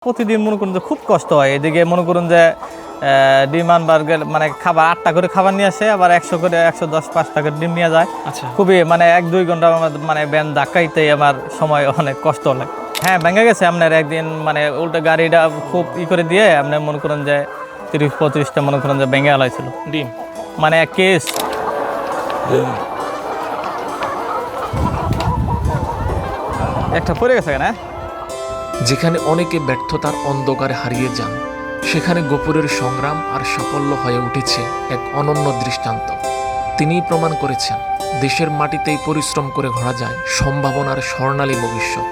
প্রতিদিন মনে করুন যে খুব কষ্ট হয়। এদিকে মনে করুন যে ডিম আনবার গেলে মানে খাবার 8টা করে খাবার নিয়ে আসে, আবার 100 করে 110 5 টাকার ডিম নিয়ে যায়। আচ্ছা, খুবই মানে 1-2 ঘন্টা আমার মানে ব্যান ধাক্কাইতেই আমার সময় অনেক কষ্ট লাগে। হ্যাঁ, ভেঙে গেছে আপনার একদিন মানে উল্টা গাড়িটা খুব করে দিয়ে আপনার মনে করেন যে 30-35টা মনে করেন যে ভেঙে আলাইছিল ডিম। মানে এক কেস। একটা পড়ে গেছে না। যেখানে অনেকে ব্যর্থতার অন্ধকারে হারিয়ে যান, সেখানে গফুরের সংগ্রাম আর সাফল্য হয়ে উঠেছে এক অনন্য দৃষ্টান্ত। তিনিই প্রমাণ করেছেন দেশের মাটিতেই পরিশ্রম করে গড়া যায় সম্ভাবনার স্বর্ণালী ভবিষ্যৎ।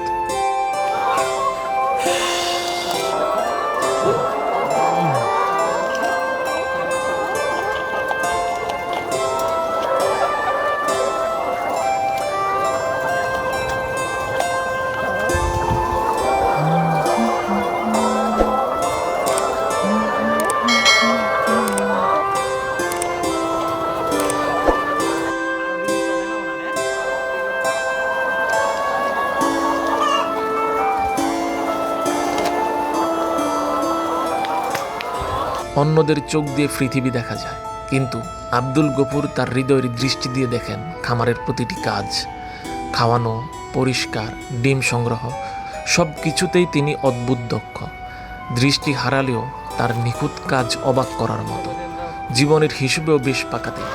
অন্যদের চোখ দিয়ে পৃথিবী দেখা যায়, কিন্তু আব্দুল গফুর তার হৃদয়ের দৃষ্টি দিয়ে দেখেন খামারের প্রতিটি কাজ। খাওয়ানো, পরিষ্কার, ডিম সংগ্রহ, সব কিছুতেই তিনি অদ্ভুত দক্ষ। দৃষ্টি হারালেও তার নিখুঁত কাজ অবাক করার মতো। জীবনের হিসেবেও বেশ পাকা তিনি।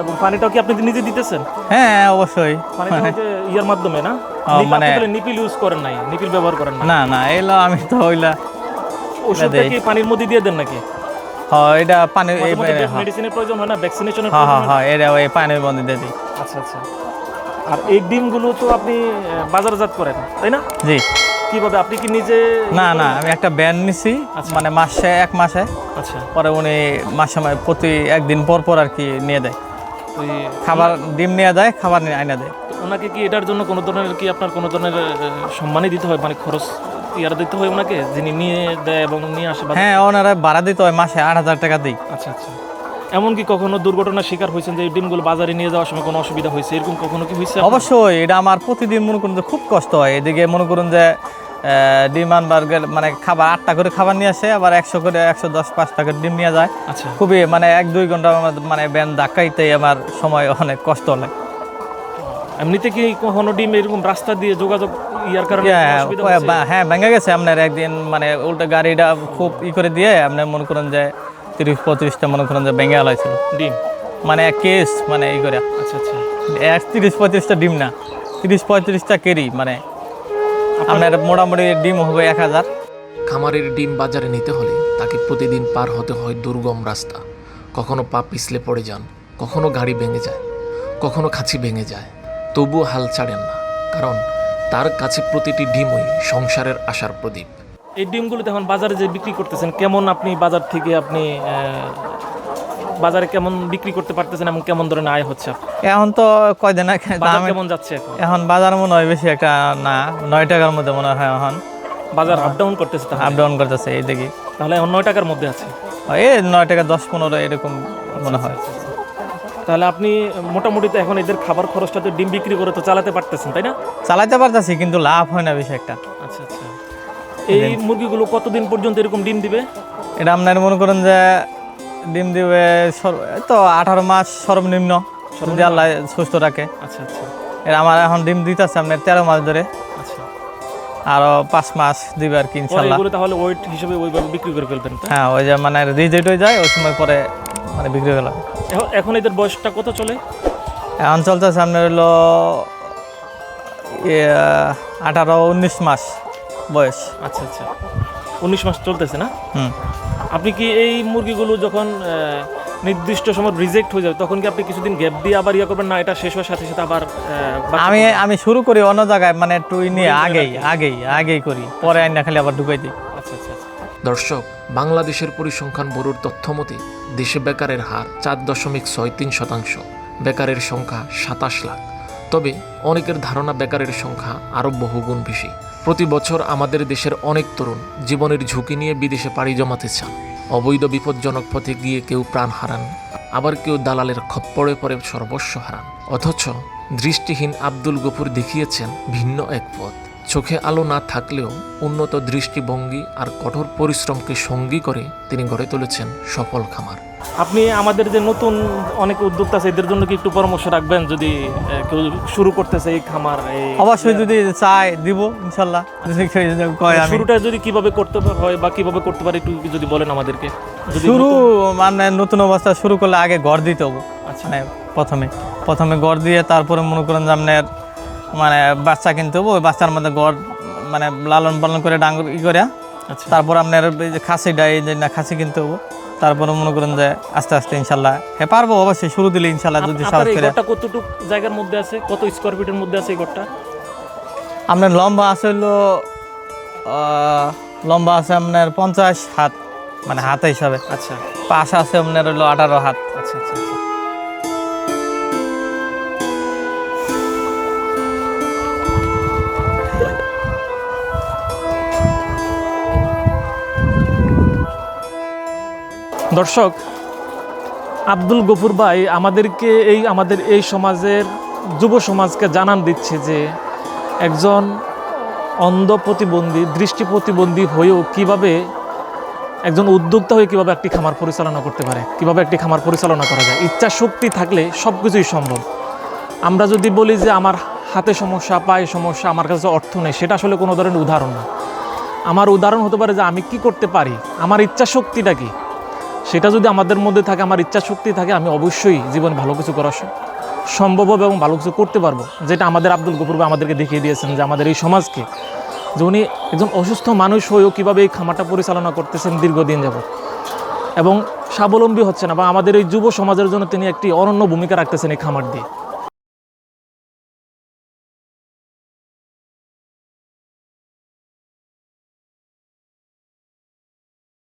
এবং পানিটাও কি আপনি নিজে দিতেছেন? হ্যাঁ, অবশ্যই। পানিটা হচ্ছে ইয়ার মাধ্যমে না, মানে নিপিল ইউজ করেন নাই, নিপিল ব্যবহার করেন না? না না, এলো আমি তো ওইলা ওষুধটা কি পানির মধ্যে দিয়ে দেন নাকি? হ্যাঁ, এটা পানি মেডিসিনের প্রয়োজন হয় না, ভ্যাকসিনেশনের হ্যাঁ প্রয়োজন হ্যাঁ হয় না? হ্যাঁ, এটা ওই পানির বন্ধ দিয়ে দিই। আচ্ছা আচ্ছা। আর এই ডিমগুলো তো আপনি বাজারজাত করেন, তাই না? জি। কিভাবে, আপনি কি নিজে? না না, আমি একটা ব্যান নিছি, আচ্ছা। মানে মাসে 1 মাসে, আচ্ছা। পরে উনি মাসে প্রতি একদিন পর পর আর কি নিয়ে দেয় ওই খাবার, ডিম নিয়ে দেয়, খাবার নিয়ে আইনা দেয়। ওনাকে কি এটার জন্য কোনো ধরনের কি আপনার কোনো ধরনের সম্মানই দিতে হয়, মানে খরচ ইয়ার দিতে হয় ওনাকে, যিনি নিয়ে দেয় এবং নিয়ে আসে? হ্যাঁ, ওনারা ভাড়া দিতে হয়, মাসে 8,000 টাকা দিই। আচ্ছা আচ্ছা। এমন কি কখনো দুর্ঘটনার শিকার হয়েছেন যে এই ডিমগুলো বাজারে নিয়ে যাওয়ার সময় কোনো অসুবিধা হয়েছে, এরকম কখনো কি হয়েছে? অবশ্যই, এটা আমার প্রতিদিন মনে করুন যে খুব কষ্ট হয়। এদিকে মনে করুন যে ডিম আনবার গেলে মানে খাবার 8টা করে খাবার নিয়ে আসে, আবার 100 করে 110 5 টাকার ডিম নিয়ে যায়। আচ্ছা। খুবই মানে 1-2 ঘন্টা আমার মানে ব্যান ধাক্কাইতেই আমার সময় অনেক কষ্ট লাগে। এমনিতে কি কখনো ডিম এরকম রাস্তা দিয়ে যোগাযোগ ইয়ার কারণে অসুবিধা হয়েছে? হ্যাঁ, ভেঙে গেছে আপনার একদিন মানে উল্টা গাড়িটা খুব করে দিয়ে আপনার মনে করেন যে 30-35টা মনে করেন যে ভেঙে আলাইছিল ডিম, মানে এক কেস মানে করে। আচ্ছা আচ্ছা। 30-35টা ডিম না, 30-35টা কেরি, মানে আপনার মোটামুটি ডিম হবে 1000। খামারের ডিম বাজারে নিতে হলে তাকে প্রতিদিন পার হতে হয় দুর্গম রাস্তা। কখনো পা পিছলে পড়ে যান, কখনো গাড়ি ভেঙে যায়, কখনো খাঁচি ভেঙে যায়, তবুও হাল ছাড়েন না, কারণ তার কাছে প্রতিটি ডিমই সংসারের আশার প্রদীপ। এই ডিমগুলো এখন বাজারে যে বিক্রি করতেছেন, কেমন আপনি বাজার থেকে আপনি বাজারে কেমন বিক্রি করতে পারতেছেন এবং কেমন ধরনের আয় হচ্ছে? এখন তো কয়দিন বাজার কেমন যাচ্ছে এখন? এখন বাজার মনে হয় বেশি একটা না, 9 টাকার মধ্যে মনে হয় এখন বাজার আপ ডাউন করতেছে, আপ ডাউন করতেছে। এই দেখি তাহলে এখন 9 টাকার মধ্যে আছে, এই 9 টাকা 10-15 এরকম মনে হয়। তাহলে আপনি মোটামুটি তো এখন এদের খাবার খরচটা তো ডিম বিক্রি করে তো চালাতে পারতেছেন, তাই না? চালাতে পারতেছি, কিন্তু লাভ হয় না বেশি একটা। আচ্ছা আচ্ছা। এই মুরগিগুলো কতদিন পর্যন্ত এরকম ডিম দিবে? এটা আপনার মনে করেন যে ডিম দিবে তো 18 মাস সর্বনিম্ন, যদি আল্লাহ সুস্থ রাখে। আচ্ছা আচ্ছা। এটা আমার এখন ডিম দিতেছে আপনার 13 মাস ধরে, আচ্ছা। আরো 5 মাস দিবে আর কি ইনশাল্লাহ। এগুলো তাহলে ওয়েট হিসেবে ওইভাবে বিক্রি করে ফেলবেন? হ্যাঁ, ওই যে মানে রিজেক্ট হয়ে যায়, ওই সময় পরে মানে বিক্রি হয়ে গেল। এখন এদের বয়সটা কত চলে? এখন চলতেছে আপনার হলো 18-19 মাস বয়স। আচ্ছা আচ্ছা, 19 মাস চলতেছে না? হুম। আপনি কি এই মুরগিগুলো যখন নির্দিষ্ট সময় রিজেক্ট হয়ে যাবে তখন কি আপনি কিছুদিন গ্যাপ দিয়ে আবার ইয়া করবেন, না এটা শেষ হওয়ার সাথে সাথে আবার? আমি শুরু করি অন্য জায়গায়, মানে একটু নিয়ে আগেই করি, পরে আইনা খালি আবার ঢুকাই দিই। আচ্ছা আচ্ছা। দর্শক, বাংলাদেশের পরিসংখ্যান ব্যুরোর তথ্য মতে দেশে বেকারের হার 4.63%। বেকারের সংখ্যা 27 লাখ। তবে অনেকের ধারণা বেকারের সংখ্যা আরও বহুগুণ বেশি। প্রতি বছর আমাদের দেশের অনেক তরুণ জীবনের ঝুঁকি নিয়ে বিদেশে পাড়ি জমাতে চান। অবৈধ বিপজ্জনক পথে গিয়ে কেউ প্রাণ হারান, আবার কেউ দালালের খপ্পরে পড়ে সর্বস্ব হারান। অথচ দৃষ্টিহীন আব্দুল গফুর দেখিয়েছেন ভিন্ন এক পথ। চোখে আলো না থাকলেও উন্নত দৃষ্টিভঙ্গি আর কঠোর পরিশ্রমকে সঙ্গী করে তিনি গড়ে তুলেছেন সফল খামার। আপনি আমাদের যে নতুন অনেক উদ্যোক্তা আছে এদের জন্য কি একটু পরামর্শ রাখবেন, যদি কেউ শুরু করতেছে এই খামার? অবশ্যই যদি চাই দিব ইনশাল্লাহ। যদি কেউ কয় আমি শুরুটা যদি কিভাবে করতে হয় বা কিভাবে করতে পারে একটু যদি বলেন আমাদেরকে। যদি শুরু মানে নতুন অবস্থা শুরু করলে আগে গড় দিতে হবে। আচ্ছা। মানে প্রথমে গড় দিয়ে তারপরে মনে করেন যে আপনার মানে বাচ্চা কিনতে হবে। ওই বাচ্চার মধ্যে গড় মানে লালন পালন করে ডাঙ্গর করে আচ্ছা। তারপর আপনার এই যে খাসিটা এই যে না খাসি কিনতে হবে। তারপরে মনে করেন যে আস্তে আস্তে ইনশাল্লাহ পারবো। অবশ্যই শুরু দিলে ইনশাল্লাহ যদি সাহস আপনার এই করে। ঘরটা কতটুকু জায়গার মধ্যে আছে, কত স্কোয়ার ফিটের মধ্যে আছে এই ঘরটা? আপনার লম্বা আছে হলো লম্বা আছে আপনার 50 হাত, মানে হাতে হিসাবে। আচ্ছা পাশ আছে আপনার হলো 18 হাত। আচ্ছা আচ্ছা আচ্ছা। দর্শক, আব্দুল গফুর ভাই আমাদেরকে আমাদের এই সমাজের যুব সমাজকে জানান দিচ্ছে যে একজন অন্ধ প্রতিবন্ধী, দৃষ্টি প্রতিবন্ধী হয়েও কিভাবে একজন উদ্যোক্তা হয়ে কিভাবে একটি খামার পরিচালনা করতে পারে, কিভাবে একটি খামার পরিচালনা করা যায়। ইচ্ছা শক্তি থাকলে সব কিছুই সম্ভব। আমরা যদি বলি যে আমার হাতে সমস্যা, পায়ে সমস্যা, আমার কাছে অর্থ নেই, সেটা আসলে কোনো ধরনের উদাহরণ না। আমার উদাহরণ হতে পারে যে আমি কি করতে পারি, আমার ইচ্ছা শক্তিটা কি, সেটা যদি আমাদের মধ্যে থাকে, আমার ইচ্ছা শক্তি থাকে, আমি অবশ্যই জীবনে ভালো কিছু করা সম্ভব হবে এবং ভালো কিছু করতে পারবো। যেটা আমাদের আব্দুল গফুর ভাই আমাদেরকে দেখিয়ে দিয়েছেন যে আমাদের এই সমাজকে, যে উনি একজন অসুস্থ মানুষ হয়েও কীভাবে এই খামারটা পরিচালনা করতেছেন দীর্ঘদিন যাবত এবং স্বাবলম্বী হচ্ছেন, এবং আমাদের এই যুব সমাজের জন্য তিনি একটি অনন্য ভূমিকা রাখতেছেন এই খামার দিয়ে।